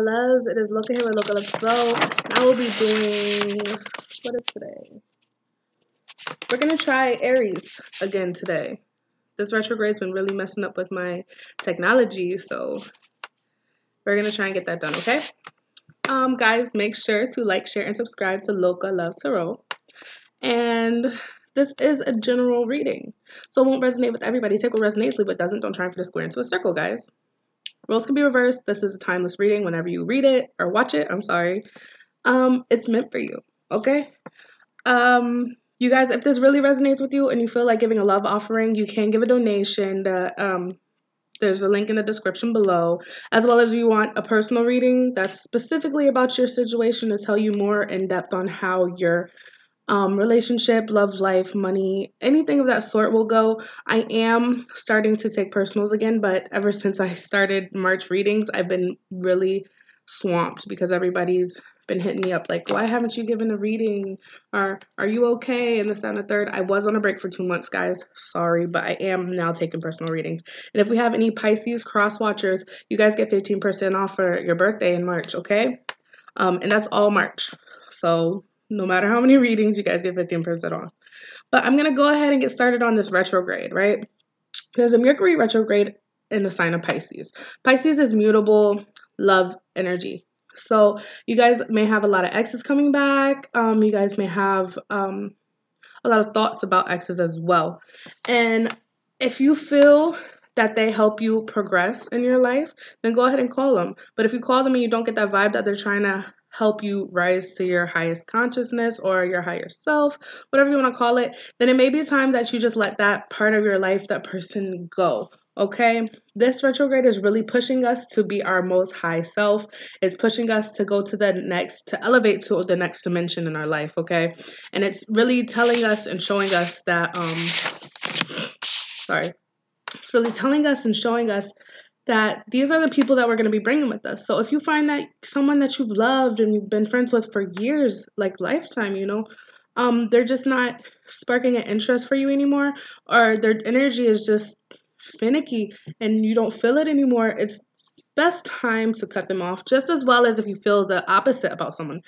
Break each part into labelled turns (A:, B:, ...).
A: loves. It is Loca here with Loca Love Tarot. And I will be doing, what is today? We're going to try Aries again today. This retrograde's been really messing up with my technology, so we're going to try and get that done, okay? Guys, make sure to like, share, and subscribe to Loca Love Tarot. And this is a general reading, so it won't resonate with everybody. Take what resonates, leave what doesn't. Don't try and fit a square into a circle, guys. Roles can be reversed. This is a timeless reading. Whenever you read it or watch it, I'm sorry, it's meant for you, okay? You guys, if this really resonates with you and you feel like giving a love offering, you can give a donation. There's a link in the description below, as well as you want a personal reading that's specifically about your situation to tell you more in depth on how your relationship, love life, money, anything of that sort will go. I am starting to take personals again, but ever since I started March readings, I've been really swamped because everybody's been hitting me up like, why haven't you given a reading? Or are you okay? And this, that, and the third. I was on a break for 2 months, guys. Sorry, but I am now taking personal readings. And if we have any Pisces cross watchers, you guys get 15% off for your birthday in March, okay? And that's all March. So no matter how many readings, you guys get 15% off. But I'm going to go ahead and get started on this retrograde, right? There's a Mercury retrograde in the sign of Pisces. Pisces is mutable love energy. So you guys may have a lot of exes coming back. You guys may have a lot of thoughts about exes as well. And if you feel that they help you progress in your life, then go ahead and call them. But if you call them and you don't get that vibe that they're trying to help you rise to your highest consciousness or your higher self, whatever you want to call it, then it may be time that you just let that part of your life, that person, go. Okay, this retrograde is really pushing us to be our most high self. It's pushing us to go to the next, to elevate to the next dimension in our life. Okay, and it's really telling us and showing us that it's really telling us and showing us that these are the people that we're going to be bringing with us. So if you find that someone that you've loved and you've been friends with for years, like lifetime, you know, they're just not sparking an interest for you anymore, or their energy is just finicky and you don't feel it anymore, it's best time to cut them off. Just as well as if you feel the opposite about someone.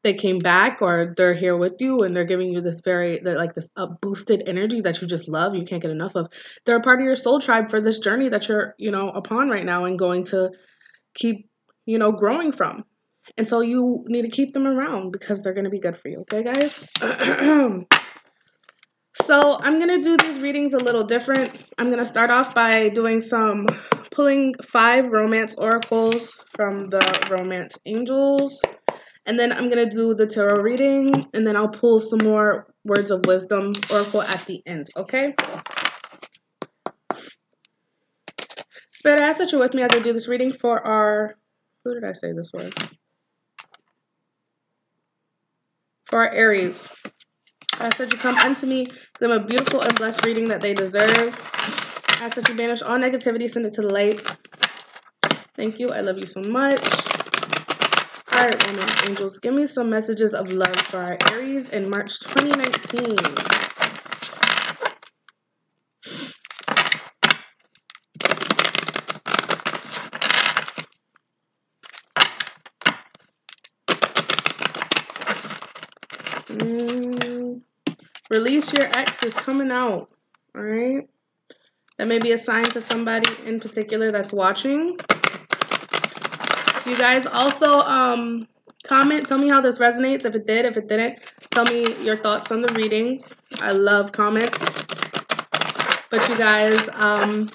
A: They came back or they're here with you and they're giving you this this boosted energy that you just love, you can't get enough of. They're a part of your soul tribe for this journey that you're, upon right now and going to keep, growing from. And so you need to keep them around because they're going to be good for you. Okay, guys? So I'm going to do these readings a little different. I'm going to start off by doing pulling 5 romance oracles from the romance angels. And then I'm going to do the tarot reading. And then I'll pull some more words of wisdom oracle at the end. Okay? Spirit, I ask that you're with me as I do this reading for our... Who did I say this was? For our Aries. I ask that you come unto me, give them a beautiful and blessed reading that they deserve. I ask that you banish all negativity, send it to the light. Thank you. I love you so much. All right, romance angels, give me some messages of love for our Aries in March 2019. Release your ex is coming out. All right. That may be a sign to somebody in particular that's watching. You guys also comment. Tell me how this resonates. If it did, if it didn't, tell me your thoughts on the readings. I love comments. But you guys, I'm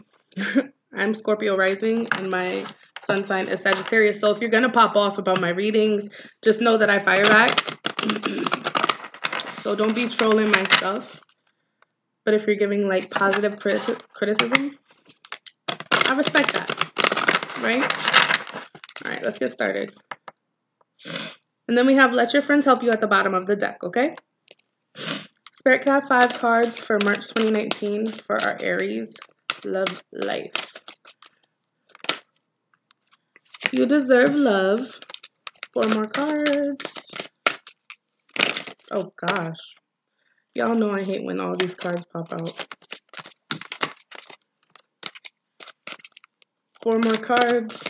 A: Scorpio rising and my sun sign is Sagittarius. So if you're going to pop off about my readings, just know that I fire back. So don't be trolling my stuff. But if you're giving like positive criticism, I respect that, right? All right, let's get started. And then we have let your friends help you at the bottom of the deck, okay? Spirit, can I have 5 cards for March 2019 for our Aries love life? You deserve love. 4 more cards. Oh, gosh. Y'all know I hate when all these cards pop out. 4 more cards.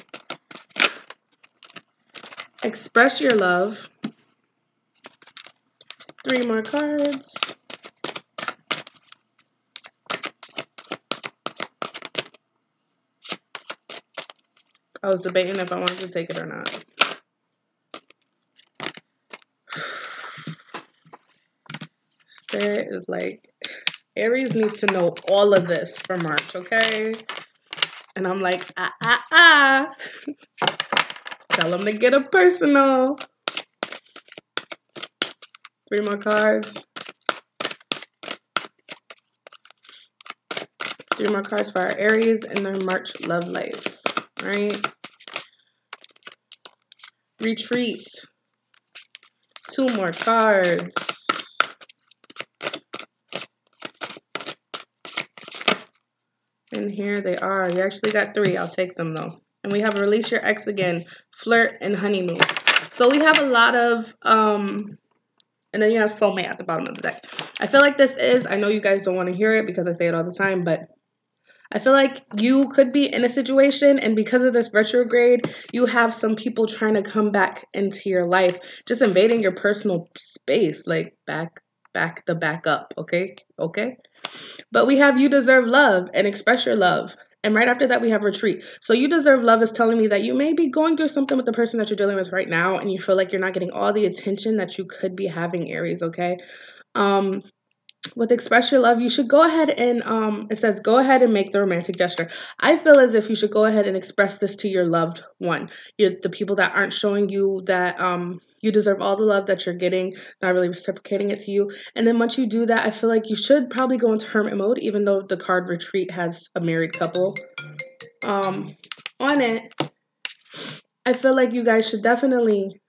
A: Express your love. 3 more cards. I was debating if I wanted to take it or not. Spirit is like, Aries needs to know all of this for March, okay? And I'm like, Tell them to get it personal. 3 more cards. 3 more cards for our Aries in their March love life. All right. Retreat. 2 more cards. And here they are. You actually got 3. I'll take them though. And we have release your ex again, flirt, and honeymoon. So we have a lot of, and then you have soulmate at the bottom of the deck. I feel like this is, I know you guys don't want to hear it because I say it all the time, but I feel like you could be in a situation, and because of this retrograde, you have some people trying to come back into your life, just invading your personal space, like back up, okay? Okay? But we have you deserve love and express your love. And right after that, we have retreat. So you deserve love is telling me that you may be going through something with the person that you're dealing with right now, and you feel like you're not getting all the attention that you could be having, Aries, okay? With express your love, you should go ahead and it says go ahead and make the romantic gesture. I feel as if you should go ahead and express this to your loved one. The people that aren't showing you that you deserve all the love that you're getting, not really reciprocating it to you. And then once you do that, I feel like you should probably go into hermit mode, even though the card retreat has a married couple on it. I feel like you guys should definitely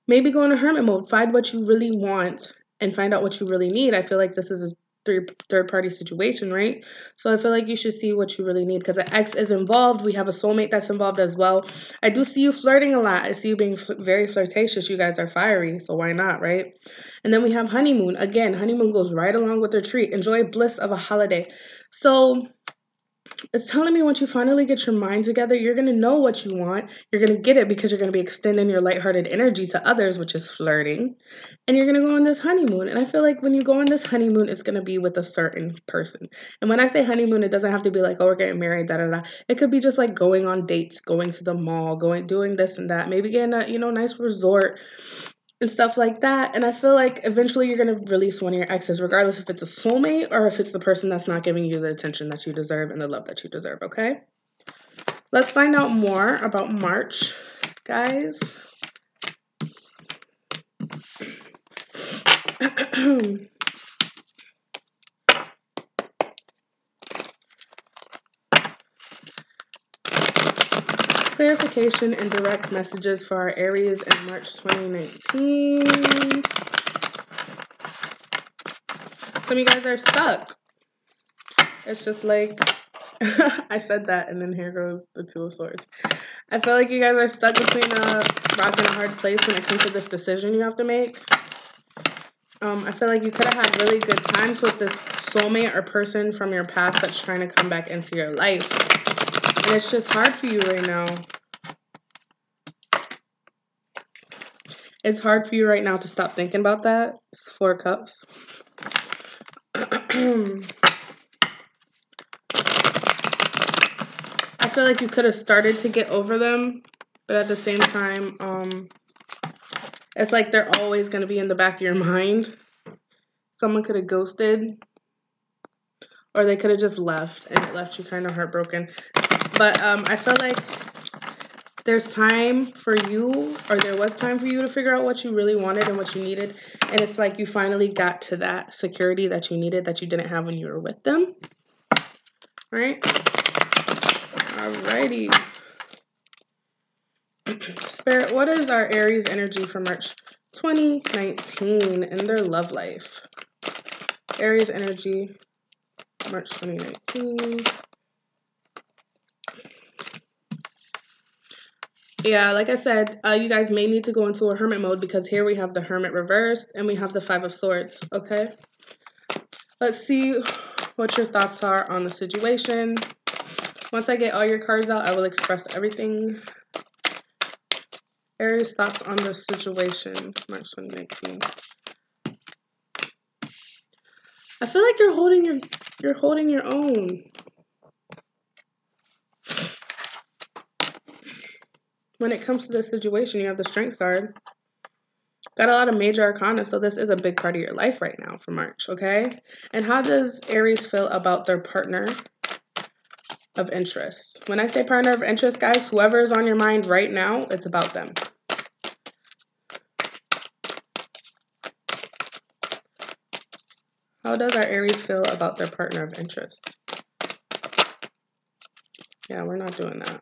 A: maybe go into hermit mode, find what you really want and find out what you really need. I feel like this is a third-party situation, right? So I feel like you should see what you really need because an ex is involved. We have a soulmate that's involved as well. I do see you flirting a lot. I see you being very flirtatious. You guys are fiery, so why not, right? And then we have honeymoon. Again, honeymoon goes right along with retreat. Enjoy bliss of a holiday. So it's telling me once you finally get your mind together, you're going to know what you want. You're going to get it because you're going to be extending your lighthearted energy to others, which is flirting. And you're going to go on this honeymoon. And I feel like when you go on this honeymoon, it's going to be with a certain person. And when I say honeymoon, it doesn't have to be like, oh, we're getting married, da-da-da. It could be just like going on dates, going to the mall, doing this and that. Maybe getting a, nice resort and stuff like that. And I feel like eventually you're going to release one of your exes, regardless if it's a soulmate or if it's the person that's not giving you the attention that you deserve and the love that you deserve, okay? Let's find out more about March, guys. Clarification and direct messages for our Aries in March 2019. Some of you guys are stuck. It's just like, I said that and then here goes the Two of Swords. I feel like you guys are stuck between a rock and a hard place when it comes to this decision you have to make. I feel like you could have had really good times with this soulmate or person from your past that's trying to come back into your life. And it's just hard for you right now. It's hard for you right now to stop thinking about that. It's 4 cups. I feel like you could have started to get over them, but at the same time, it's like they're always going to be in the back of your mind. Someone could have ghosted, or they could have just left, and it left you kind of heartbroken. But I feel like there's time for you, or there was time for you to figure out what you really wanted and what you needed. And it's like you finally got to that security that you needed that you didn't have when you were with them. Right? Alrighty. Spirit, what is our Aries energy for March 2019 in their love life? Aries energy, March 2019. Yeah, like I said, you guys may need to go into a hermit mode because here we have the hermit reversed and we have the 5 of swords, okay? Let's see what your thoughts are on the situation. Once I get all your cards out, I will express everything. Aries, thoughts on the situation, March 2019. I feel like you're holding your own. When it comes to this situation, you have the Strength card. Got a lot of major arcana, so this is a big part of your life right now for March, okay? And how does Aries feel about their partner of interest? When I say partner of interest, guys, whoever is on your mind right now, it's about them. How does our Aries feel about their partner of interest? Yeah, we're not doing that.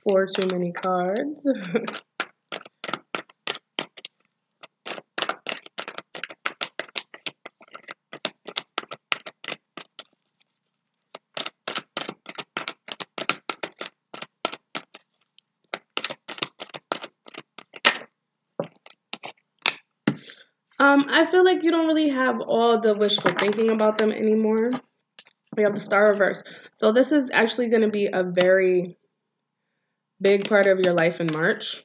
A: 4 too many cards. I feel like you don't really have all the wishful thinking about them anymore. We have the Star reverse. So this is actually going to be a very big part of your life in March.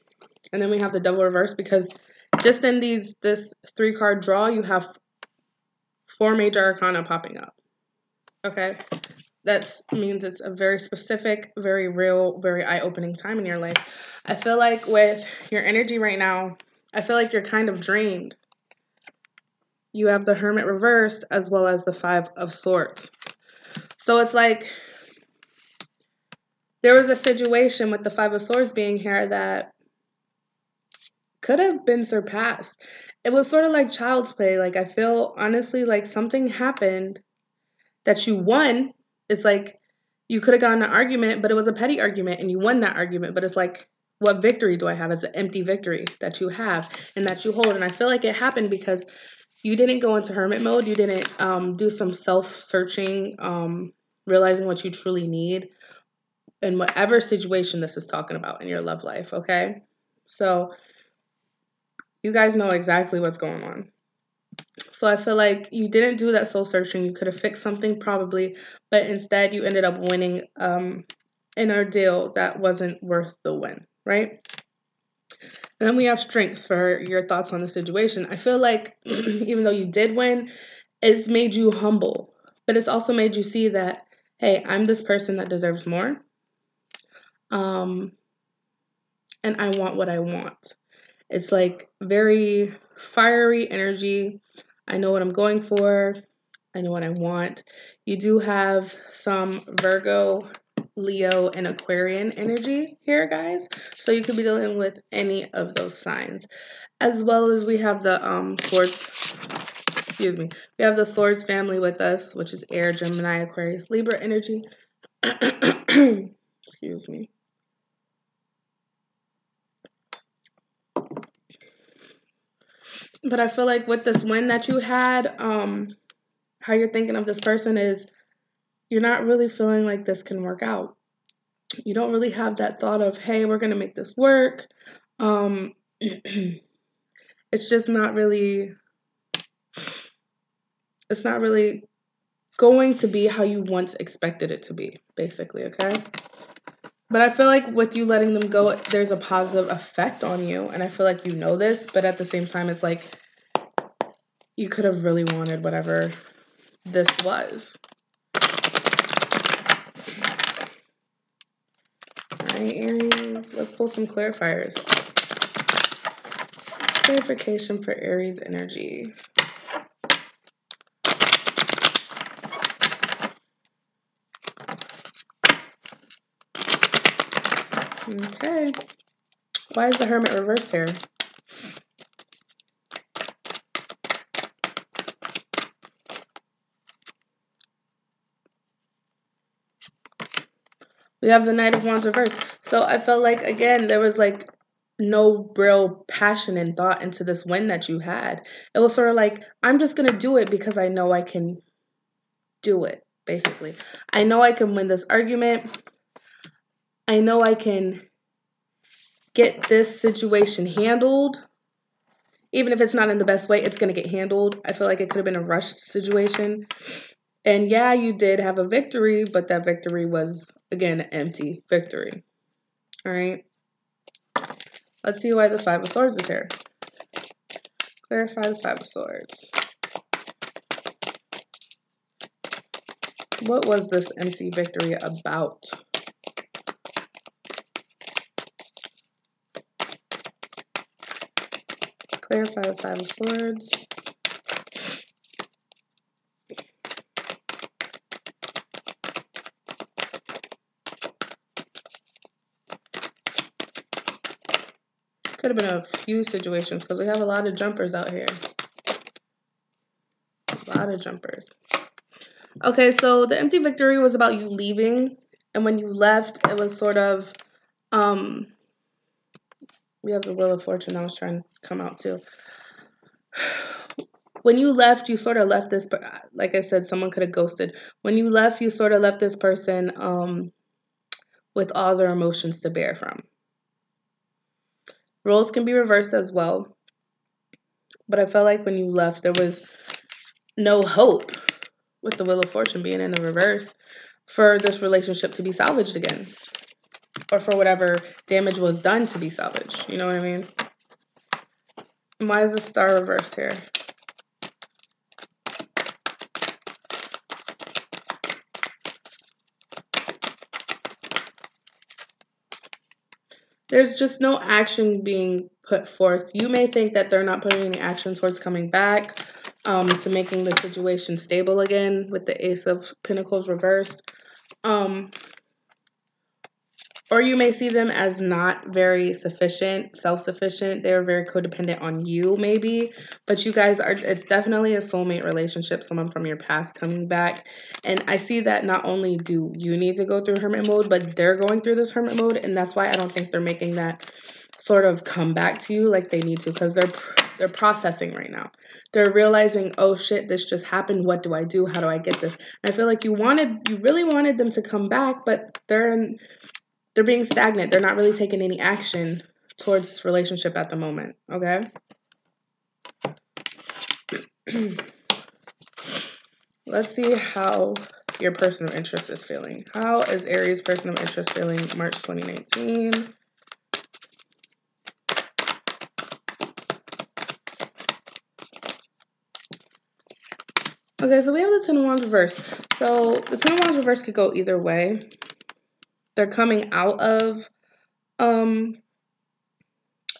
A: And then we have the Devil reverse, because just in this 3-card draw, you have 4 major arcana popping up. Okay? That means it's a very specific, very real, very eye-opening time in your life. I feel like with your energy right now, I feel like you're kind of drained. You have the Hermit reversed as well as the 5 of Swords. So it's like there was a situation with the 5 of Swords being here that could have been surpassed. It was sort of like child's play. Like, I feel honestly like something happened that you won. It's like you could have gotten an argument, but it was a petty argument and you won that argument. But it's like, what victory do I have? It's an empty victory that you have and that you hold. And I feel like it happened because you didn't go into hermit mode. You didn't do some self-searching, realizing what you truly need in whatever situation this is talking about in your love life, okay? So you guys know exactly what's going on. So I feel like you didn't do that soul-searching. You could have fixed something probably, but instead you ended up winning an ordeal that wasn't worth the win, right? And then we have Strength for your thoughts on the situation. I feel like even though you did win, it's made you humble, but it's also made you see that, hey, I'm this person that deserves more. And I want what I want. It's like very fiery energy. I know what I'm going for. I know what I want. You do have some Virgo, Leo, and Aquarian energy here, guys. So you could be dealing with any of those signs. As well as we have the Swords, excuse me. We have the Swords family with us, which is Air, Gemini, Aquarius, Libra energy. Excuse me. But I feel like with this win that you had, how you're thinking of this person is you're not really feeling like this can work out. You don't really have that thought of, hey, we're going to make this work. It's just not really, it's not really going to be how you once expected it to be, basically, okay? But I feel like with you letting them go, there's a positive effect on you. And I feel like you know this, but at the same time, it's like you could have really wanted whatever this was. Alright, Aries, let's pull some clarifiers. Clarification for Aries energy. Okay. Why is the Hermit reversed here? We have the Knight of Wands reversed. So I felt like, again, there was like no real passion and thought into this win that you had. It was sort of like, I'm just going to do it because I know I can do it, basically. I know I can win this argument. I know I can get this situation handled. even if it's not in the best way, it's going to get handled. I feel like it could have been a rushed situation. And yeah, you did have a victory, but that victory was, again, an empty victory. All right. Let's see why the Five of Swords is here. Clarify the Five of Swords. What was this empty victory about? Clarify the Five of Swords. Could have been a few situations because we have a lot of jumpers out here. A lot of jumpers. Okay, so the empty victory was about you leaving, and when you left, it was sort of, we have the Wheel of Fortune I was trying to come out too. When you left, you sort of left this, like I said, someone could have ghosted. When you left, you sort of left this person with all their emotions to bear from. Roles can be reversed as well, but I felt like when you left, there was no hope, with the Wheel of Fortune being in the reverse, for this relationship to be salvaged again, or for whatever damage was done to be salvaged. You know what I mean? And why is the Star reversed here? There's just no action being put forth. You may think that they're not putting any action towards coming back, to making the situation stable again with the Ace of Pentacles reversed. Or you may see them as not very sufficient, self-sufficient. They're very codependent on you, maybe. But you guys are, it's definitely a soulmate relationship, someone from your past coming back. And I see that not only do you need to go through hermit mode, but they're going through this hermit mode. And that's why I don't think they're making that sort of come back to you like they need to, because they're processing right now. They're realizing, oh shit, this just happened. What do I do? How do I get this? And I feel like you really wanted them to come back, but they're being stagnant. They're not really taking any action towards this relationship at the moment, okay? Let's see how your person of interest is feeling. How is Aries' person of interest feeling March 2019? Okay, so we have the Ten of Wands reverse. So the Ten of Wands reverse could go either way. They're coming out of a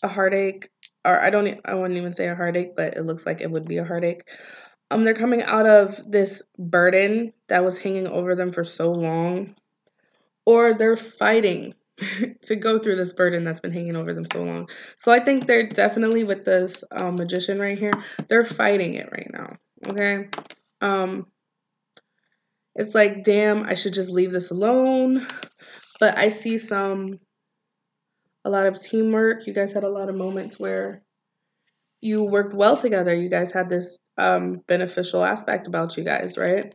A: heartache, or I wouldn't even say a heartache, but it looks like it would be a heartache. They're coming out of this burden that was hanging over them for so long, or they're fighting to go through this burden that's been hanging over them so long. So I think they're definitely, with this Magician right here, they're fighting it right now, okay? It's like, damn, I should just leave this alone. But I see a lot of teamwork. You guys had a lot of moments where you worked well together. You guys had this beneficial aspect about you guys, right?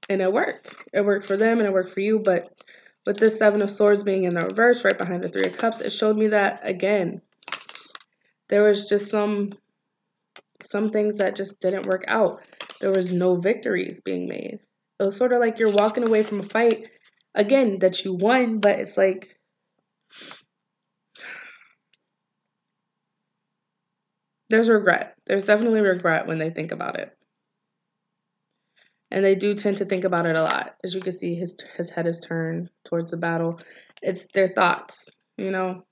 A: And it worked. It worked for them and it worked for you. But with this Seven of Swords being in the reverse right behind the Three of Cups, it showed me that, again, there was just some things that just didn't work out. There was no victories being made. It was sort of like you're walking away from a fight, again, that you won, but it's like, there's regret. There's definitely regret when they think about it. And they do tend to think about it a lot. As you can see, his head is turned towards the battle. It's their thoughts, you know.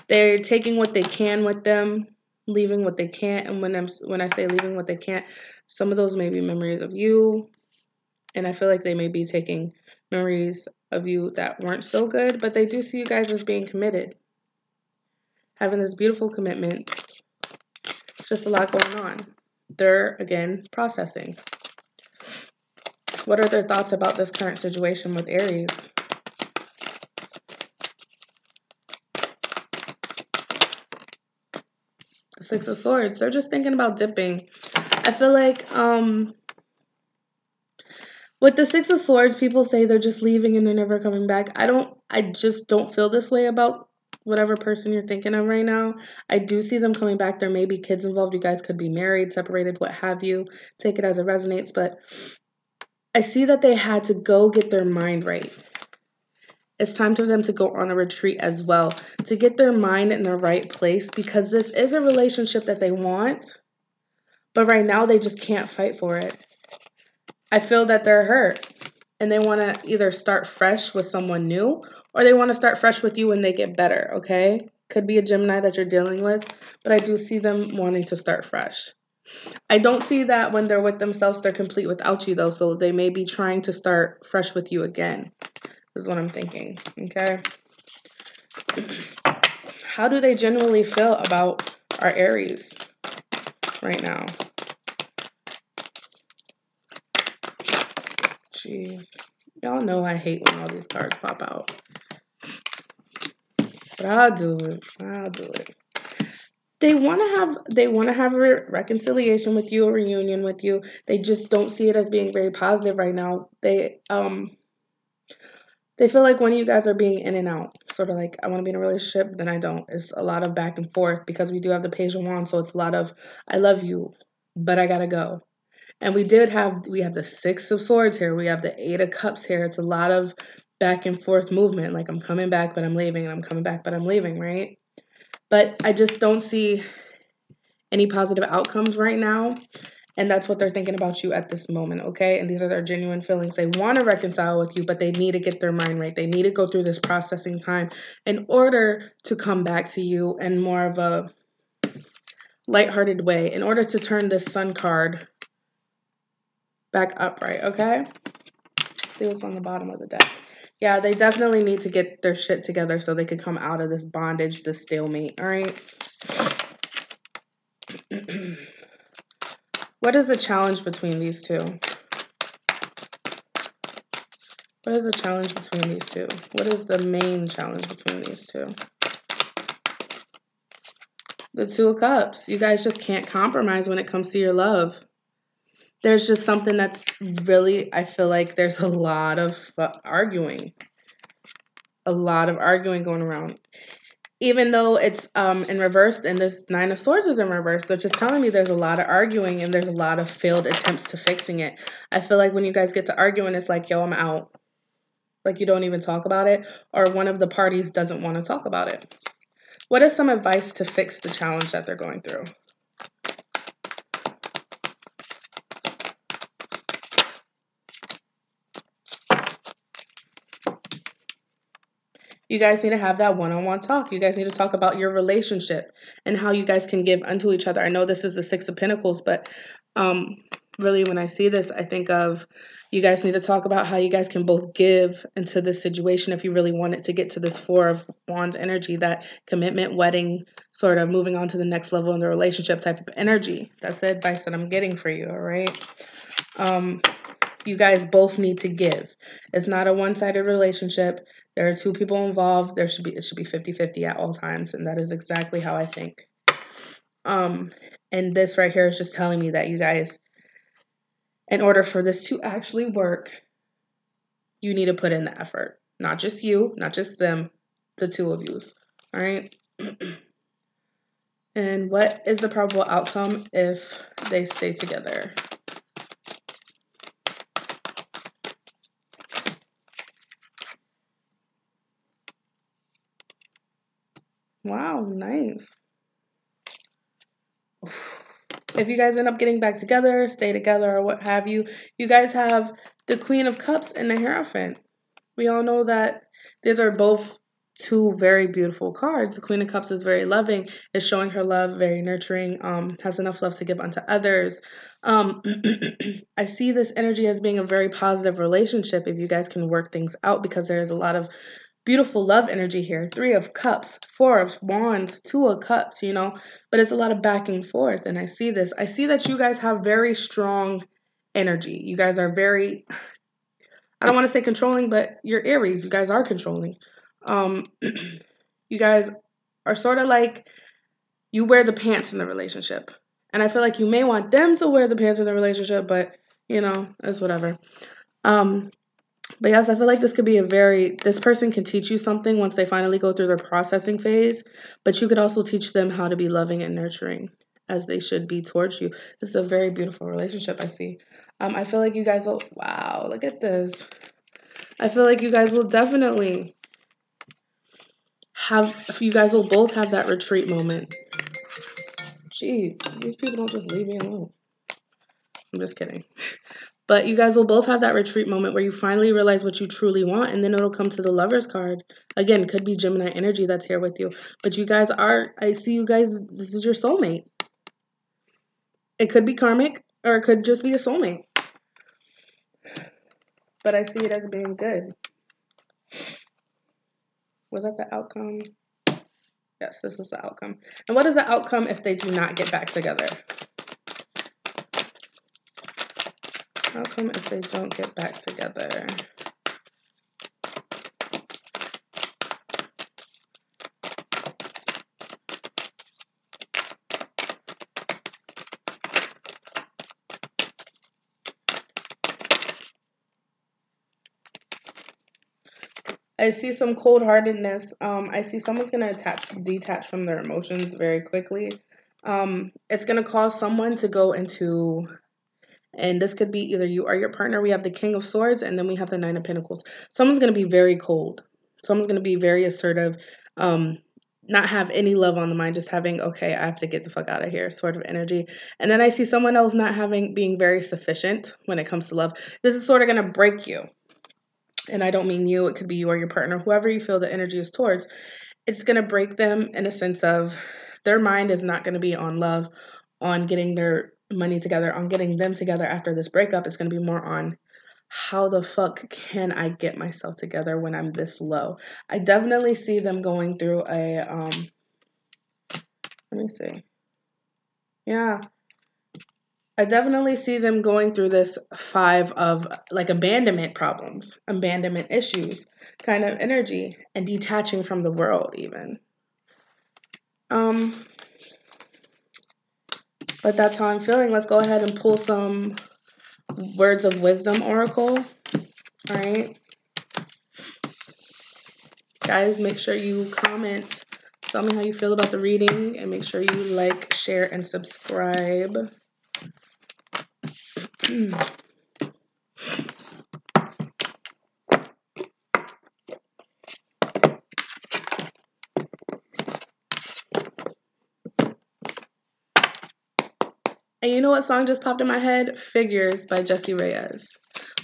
A: They're taking what they can with them, leaving what they can't. And when I say leaving what they can't, some of those may be memories of you. And I feel like they may be taking memories of you that weren't so good. But they do see you guys as being committed. Having this beautiful commitment. It's just a lot going on. They're, again, processing. What are their thoughts about this current situation with Aries? The Six of Swords. They're just thinking about dipping. I feel like with the Six of Swords, people say they're just leaving and they're never coming back. I just don't feel this way about whatever person you're thinking of right now. I do see them coming back. There may be kids involved. You guys could be married, separated, what have you. Take it as it resonates. But I see that they had to go get their mind right. It's time for them to go on a retreat as well, to get their mind in the right place, because this is a relationship that they want, but right now they just can't fight for it. I feel that they're hurt and they want to either start fresh with someone new or they want to start fresh with you when they get better, okay? Could be a Gemini that you're dealing with, but I do see them wanting to start fresh. I don't see that when they're with themselves, they're complete without you, though, so they may be trying to start fresh with you again. Is what I'm thinking, okay? How do they genuinely feel about our Aries right now? Jeez. Y'all know I hate when all these cards pop out. But I'll do it. I'll do it. They want to have a reconciliation with you, a reunion with you. They just don't see it as being very positive right now. They feel like one of you guys are being in and out. Sort of like, I want to be in a relationship, then I don't. It's a lot of back and forth because we do have the Page of Wands. So it's a lot of, I love you, but I got to go. And we have the Six of Swords here. We have the Eight of Cups here. It's a lot of back and forth movement. Like, I'm coming back, but I'm leaving. And I'm coming back, but I'm leaving, right? But I just don't see any positive outcomes right now. And that's what they're thinking about you at this moment, okay? And these are their genuine feelings. They want to reconcile with you, but they need to get their mind right. They need to go through this processing time in order to come back to you in more of a lighthearted way, in order to turn this Sun card back upright, okay? Let's see what's on the bottom of the deck. Yeah, they definitely need to get their shit together so they can come out of this bondage, this stalemate, all right? What is the challenge between these two? What is the challenge between these two? What is the main challenge between these two? The Two of Cups. You guys just can't compromise when it comes to your love. There's just something that's really, I feel like there's a lot of arguing. A lot of arguing going around. Even though it's in reverse, and this Nine of Swords is in reverse, so it's just telling me there's a lot of arguing and there's a lot of failed attempts to fixing it. I feel like when you guys get to arguing, it's like, yo, I'm out. Like, you don't even talk about it, or one of the parties doesn't want to talk about it. What is some advice to fix the challenge that they're going through? You guys need to have that one-on-one talk. You guys need to talk about your relationship and how you guys can give unto each other. I know this is the Six of Pentacles, but really when I see this, I think of you guys need to talk about how you guys can both give into this situation if you really want it to get to this Four of Wands energy, that commitment, wedding, sort of moving on to the next level in the relationship type of energy. That's the advice that I'm getting for you, all right? You guys both need to give. It's not a one-sided relationship. There are two people involved. It should be 50-50 at all times, and that is exactly how I think. And this right here is just telling me that you guys, in order for this to actually work, you need to put in the effort. Not just you, not just them, the two of yous. All right? And what is the probable outcome if they stay together? Wow, nice. If you guys end up getting back together, stay together, or what have you, you guys have the Queen of Cups and the Hierophant. We all know that these are both two very beautiful cards. The Queen of Cups is very loving, is showing her love, very nurturing, has enough love to give unto others. I see this energy as being a very positive relationship if you guys can work things out, because there's a lot of beautiful love energy here. Three of Cups, Four of Wands, Two of Cups, you know, but it's a lot of back and forth. And I see this. I see that you guys have very strong energy. You guys are very, I don't want to say controlling, but you're Aries. You guys are controlling. You guys are sort of like, you wear the pants in the relationship. And I feel like you may want them to wear the pants in the relationship, but, you know, it's whatever. But yes, I feel like this could be this person can teach you something once they finally go through their processing phase, but you could also teach them how to be loving and nurturing as they should be towards you. This is a very beautiful relationship I see. I feel like you guys will, wow, look at this. I feel like you guys will definitely you guys will both have that retreat moment. Jeez, these people don't just leave me alone. I'm just kidding. But you guys will both have that retreat moment where you finally realize what you truly want, and then it'll come to the Lover's card. Again, could be Gemini energy that's here with you. But you guys I see you guys, this is your soulmate. It could be karmic, or it could just be a soulmate. But I see it as being good. Was that the outcome? Yes, this is the outcome. And what is the outcome if they do not get back together? Outcome if they don't get back together? I see some cold-heartedness. I see someone's going to detach from their emotions very quickly. It's going to cause someone to go into, and this could be either you or your partner. We have the King of Swords, and then we have the Nine of Pentacles. Someone's going to be very cold. Someone's going to be very assertive, not have any love on the mind, just having, okay, I have to get the fuck out of here sort of energy. And then I see someone else being very sufficient when it comes to love. This is sort of going to break you. And I don't mean you, it could be you or your partner, whoever you feel the energy is towards. It's going to break them in a sense of their mind is not going to be on love, on getting their money together, on getting them together after this breakup. It's going to be more on how the fuck can I get myself together when I'm this low? I definitely see them going through a, let me see. Yeah. I definitely see them going through this 5 of like abandonment problems, abandonment issues kind of energy, and detaching from the world even. But that's how I'm feeling. Let's go ahead and pull some words of wisdom oracle. All right. Guys, make sure you comment. Tell me how you feel about the reading, and make sure you like, share, and subscribe. And you know what song just popped in my head? Figures by Jessie Reyez.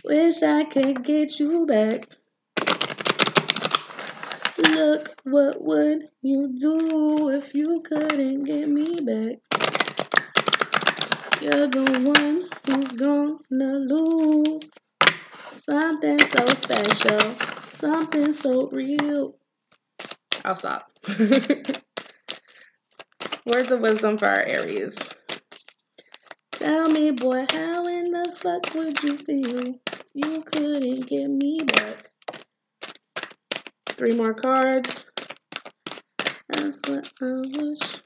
A: Wish I could get you back. Look, what would you do if you couldn't get me back? You're the one who's gonna lose something so special, something so real. I'll stop. Words of wisdom for our Aries. Tell me, boy, how in the fuck would you feel? You couldn't get me back. 3 more cards. That's what I wish.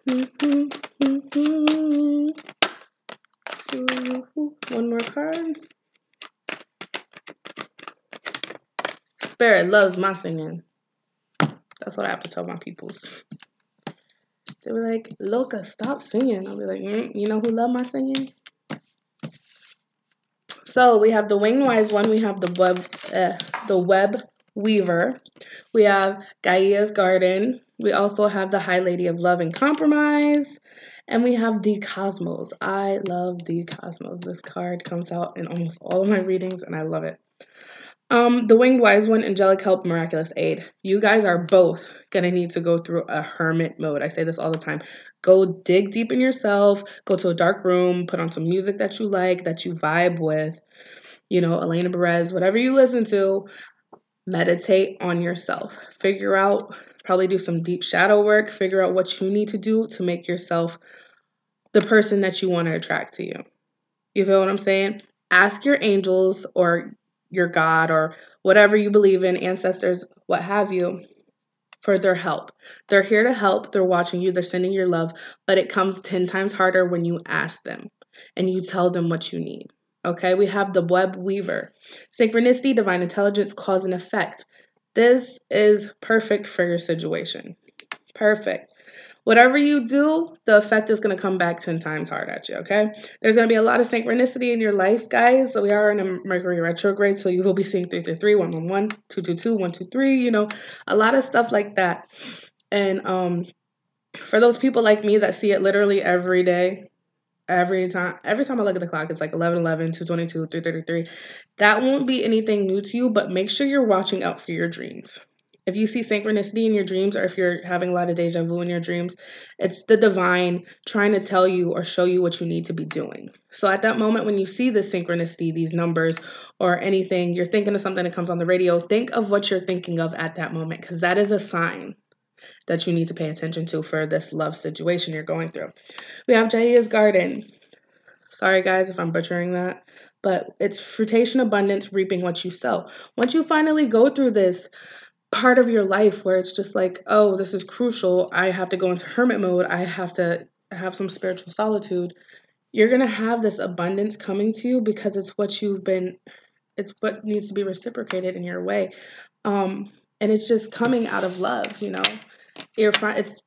A: 1 more card. Spirit loves my singing. That's what I have to tell my peoples. They were like, Loca, stop singing. I'll be like, you know who love my singing? So we have the Winged Wise One. We have the Web Weaver. We have Gaia's Garden. We also have the High Lady of Love and Compromise. And we have the Cosmos. I love the Cosmos. This card comes out in almost all of my readings, and I love it. The Winged Wise One, Angelic Help, Miraculous Aid. You guys are both going to need to go through a hermit mode. I say this all the time. Go dig deep in yourself. Go to a dark room. Put on some music that you like, that you vibe with. You know, Elena Perez, whatever you listen to. Meditate on yourself. Figure out, probably do some deep shadow work. Figure out what you need to do to make yourself the person that you want to attract to you. You feel what I'm saying? Ask your angels or your God or whatever you believe in, ancestors, what have you, for their help. They're here to help. They're watching you. They're sending your love. But it comes 10 times harder when you ask them and you tell them what you need. Okay, we have the web weaver. Synchronicity, divine intelligence, cause and effect. This is perfect for your situation. Perfect. Whatever you do, the effect is going to come back 10 times hard at you, okay? There's going to be a lot of synchronicity in your life, guys. So we are in a Mercury retrograde, so you will be seeing 333, 111, 222, 123, you know, a lot of stuff like that. And for those people like me that see it literally every day, every time I look at the clock, it's like 11:11, 2:22, 3:33. That won't be anything new to you, but make sure you're watching out for your dreams. If you see synchronicity in your dreams, or if you're having a lot of deja vu in your dreams, it's the divine trying to tell you or show you what you need to be doing. So at that moment, when you see this synchronicity, these numbers or anything, you're thinking of something that comes on the radio, think of what you're thinking of at that moment, because that is a sign that you need to pay attention to for this love situation you're going through. We have Jahia's Garden. Sorry, guys, if I'm butchering that, but it's fruitation, abundance, reaping what you sow. Once you finally go through this part of your life where it's just like, oh, this is crucial, I have to go into hermit mode, I have to have some spiritual solitude, you're going to have this abundance coming to you because it's what needs to be reciprocated in your way. And it's just coming out of love, you know. It's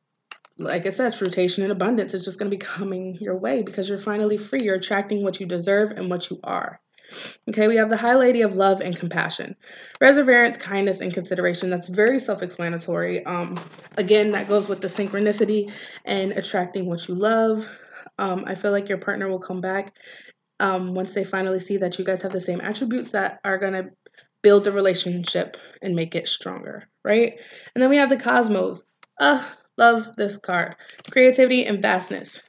A: like it says, fruitation and abundance. It's just going to be coming your way because you're finally free. You're attracting what you deserve and what you are. Okay, we have the High Lady of Love and Compassion. Perseverance, kindness, and consideration. That's very self-explanatory. Again, that goes with the synchronicity and attracting what you love. I feel like your partner will come back once they finally see that you guys have the same attributes that are going to build the relationship and make it stronger, right? And then we have the Cosmos. Love this card. Creativity and vastness.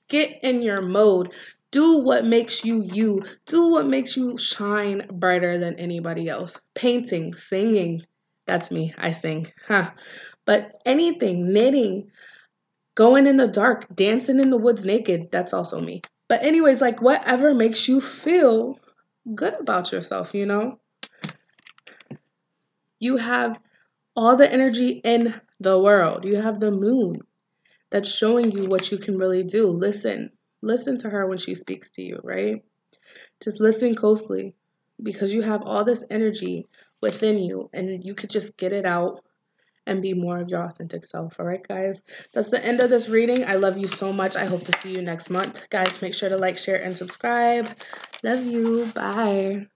A: Get in your mode. Do what makes you you. Do what makes you shine brighter than anybody else. Painting, singing. That's me. I sing. But anything, knitting, going in the dark, dancing in the woods naked. That's also me. But anyways, like whatever makes you feel good about yourself, you know? You have all the energy in the world. You have the moon that's showing you what you can really do. Listen to her when she speaks to you, right? Just listen closely because you have all this energy within you and you could just get it out and be more of your authentic self. All right, guys, that's the end of this reading. I love you so much. I hope to see you next month. Guys, make sure to like, share, and subscribe. Love you. Bye.